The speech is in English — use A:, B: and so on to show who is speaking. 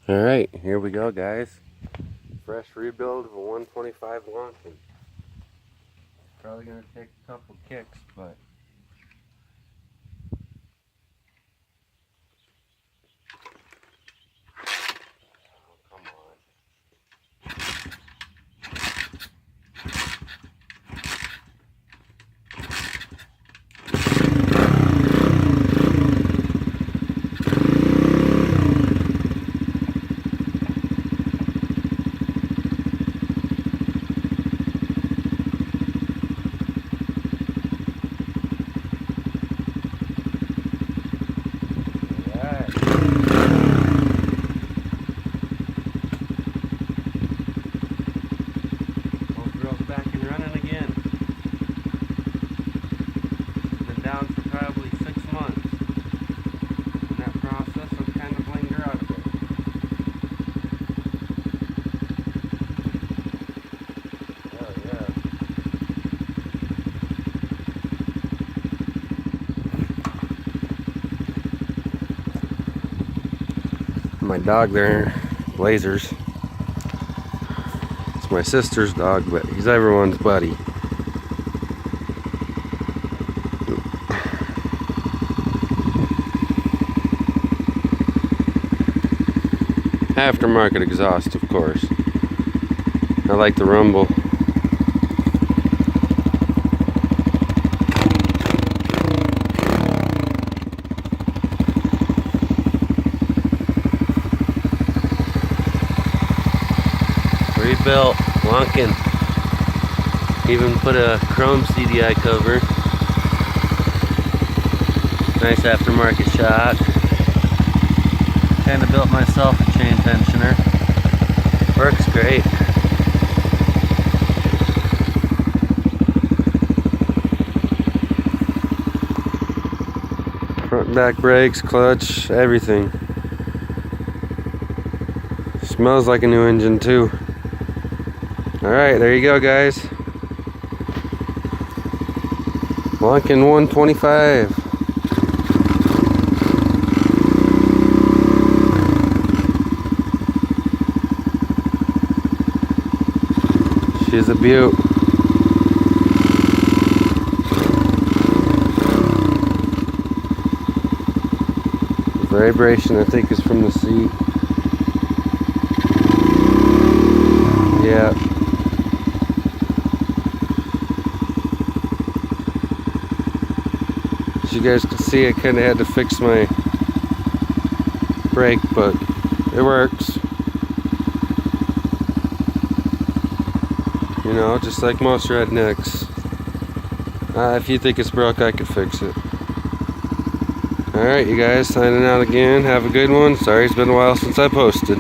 A: Alright, here we go, guys. Fresh rebuild of a 125 Loncin. Probably going to take a couple kicks, but come on. Back and running again. Been down for probably 6 months. In that process, I've kind of blamed her out a bit. Oh yeah. My dog there, Blazers. It's my sister's dog, but he's everyone's buddy. Aftermarket exhaust, of course. I like the rumble. Rebuilt Loncin. Even put a chrome CDI cover. Nice aftermarket shock. Kind of built myself a chain tensioner. Works great. Front and back brakes, clutch, everything. Smells like a new engine too. Alright, there you go, guys. Loncin 125. She's a beaut. The vibration, I think, is from the seat. Yeah. As you guys can see, I kind of had to fix my brake, but it works. You know, just like most rednecks. If you think it's broke, I could fix it. Alright, you guys, signing out again. Have a good one. Sorry it's been a while since I posted.